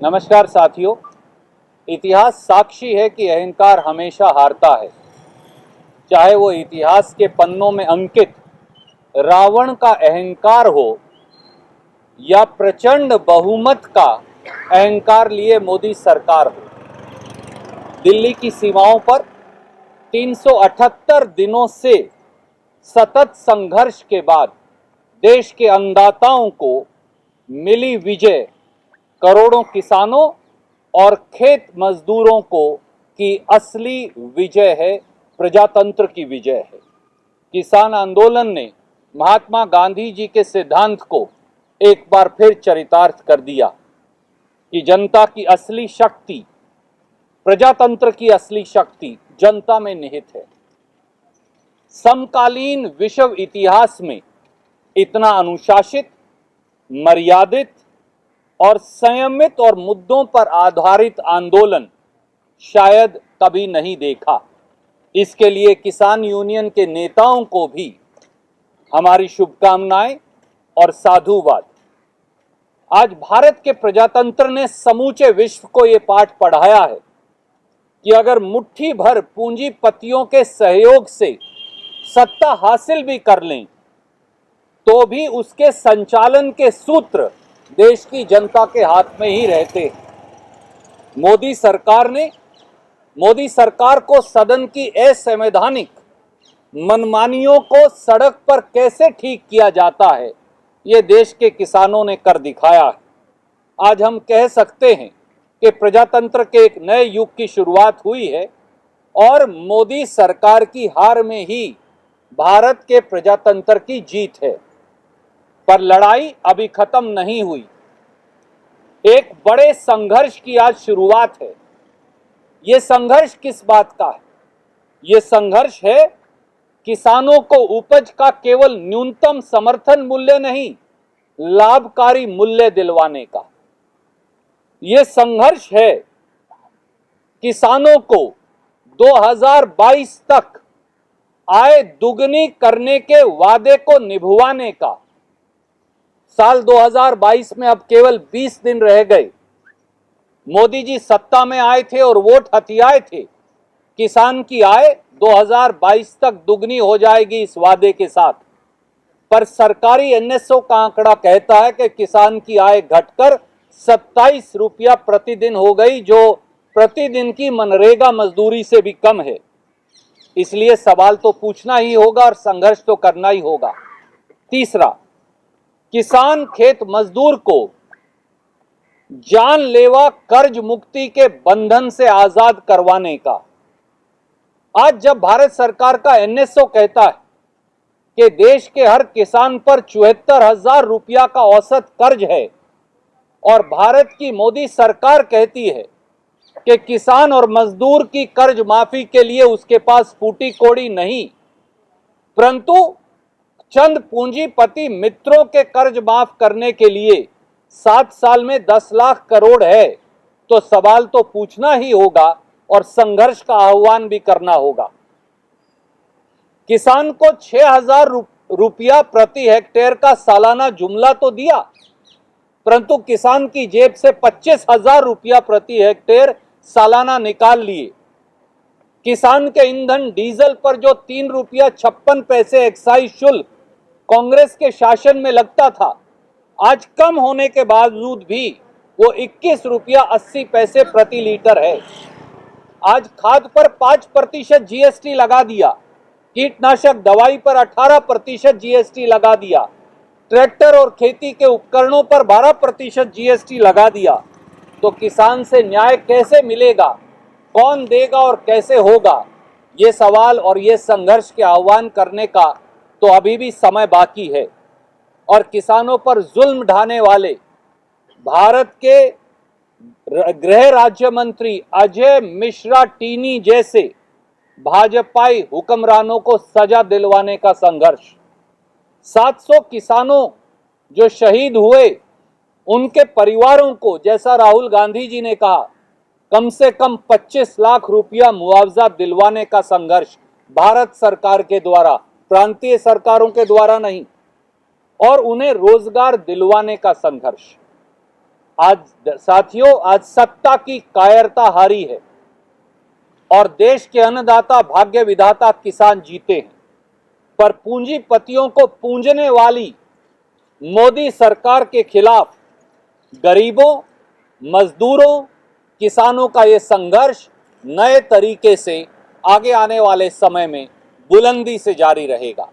नमस्कार साथियों। इतिहास साक्षी है कि अहंकार हमेशा हारता है। चाहे वो इतिहास के पन्नों में अंकित रावण का अहंकार हो या प्रचंड बहुमत का अहंकार लिए मोदी सरकार हो। दिल्ली की सीमाओं पर 378 दिनों से सतत संघर्ष के बाद देश के अन्नदाताओं को मिली विजय करोड़ों किसानों और खेत मजदूरों को की असली विजय है, प्रजातंत्र की विजय है। किसान आंदोलन ने महात्मा गांधी जी के सिद्धांत को एक बार फिर चरितार्थ कर दिया कि जनता की असली शक्ति, प्रजातंत्र की असली शक्ति जनता में निहित है। समकालीन विश्व इतिहास में इतना अनुशासित, मर्यादित और संयमित और मुद्दों पर आधारित आंदोलन शायद कभी नहीं देखा। इसके लिए किसान यूनियन के नेताओं को भी हमारी शुभकामनाएं और साधुवाद। आज भारत के प्रजातंत्र ने समूचे विश्व को ये पाठ पढ़ाया है कि अगर मुट्ठी भर पूंजीपतियों के सहयोग से सत्ता हासिल भी कर लें तो भी उसके संचालन के सूत्र देश की जनता के हाथ में ही रहते हैं। मोदी सरकार को सदन की असंवैधानिक मनमानियों को सड़क पर कैसे ठीक किया जाता है, ये देश के किसानों ने कर दिखाया है। आज हम कह सकते हैं कि प्रजातंत्र के एक नए युग की शुरुआत हुई है और मोदी सरकार की हार में ही भारत के प्रजातंत्र की जीत है। पर लड़ाई अभी खत्म नहीं हुई। एक बड़े संघर्ष की आज शुरुआत है। ये संघर्ष किस बात का है? ये संघर्ष है किसानों को उपज का केवल न्यूनतम समर्थन मूल्य नहीं, लाभकारी मूल्य दिलवाने का। ये संघर्ष है किसानों को 2022 तक आय दुगनी करने के वादे को निभवाने का। साल 2022 में अब केवल 20 दिन रह गए। मोदी जी सत्ता में आए थे और वोट हथियाए थे। किसान की आय 2022 तक दुगनी हो जाएगी इस वादे के साथ। पर सरकारी एनएसओ का आंकड़ा कहता है कि किसान की आय घटकर 27 रुपया प्रतिदिन हो गई, जो प्रतिदिन की मनरेगा मजदूरी से भी कम है। इसलिए सवाल तो पूछना ही होगा और संघर्ष तो करना ही होगा। तीसरा, किसान खेत मजदूर को जानलेवा कर्ज मुक्ति के बंधन से आजाद करवाने का। आज जब भारत सरकार का एनएसओ कहता है कि देश के हर किसान पर 74,000 रुपया का औसत कर्ज है और भारत की मोदी सरकार कहती है कि किसान और मजदूर की कर्ज माफी के लिए उसके पास फूटी कौड़ी नहीं, परंतु चंद पूंजीपति मित्रों के कर्ज माफ करने के लिए 7 साल में 10 लाख करोड़ है, तो सवाल तो पूछना ही होगा और संघर्ष का आह्वान भी करना होगा। किसान को 6,000 रुपया प्रति हेक्टेयर का सालाना जुमला तो दिया, परंतु किसान की जेब से 25,000 रुपया प्रति हेक्टेयर सालाना निकाल लिए। किसान के ईंधन डीजल पर जो 3 रुपया 56 पैसे एक्साइज शुल्क कांग्रेस के शासन में लगता था, आज कम होने के बावजूद भी वो 21 रुपया 80 पैसे प्रति लीटर है। आज खाद पर 5% जीएसटी लगा दिया, कीटनाशक दवाई पर 18% जीएसटी लगा दिया, ट्रैक्टर और खेती के उपकरणों पर 12% जीएसटी लगा दिया। तो किसान से न्याय कैसे मिलेगा, कौन देगा और कैसे होगा, ये सवाल और ये संघर्ष के आह्वान करने का तो अभी भी समय बाकी है। और किसानों पर जुल्म ढाने वाले भारत के गृह राज्य मंत्री अजय मिश्रा टीनी जैसे भाजपाई हुक्मरानों को सजा दिलवाने का संघर्ष। 700 किसानों जो शहीद हुए, उनके परिवारों को, जैसा राहुल गांधी जी ने कहा, कम से कम 25 लाख रुपया मुआवजा दिलवाने का संघर्ष भारत सरकार के द्वारा, प्रांतीय सरकारों के द्वारा नहीं, और उन्हें रोजगार दिलवाने का संघर्ष। आज साथियों, आज सत्ता की कायरता हारी है और देश के अन्नदाता, भाग्य विधाता किसान जीते हैं, पर पूंजीपतियों को पूंजने वाली मोदी सरकार के खिलाफ गरीबों, मजदूरों, किसानों का ये संघर्ष नए तरीके से आगे आने वाले समय में बुलंदी से जारी रहेगा।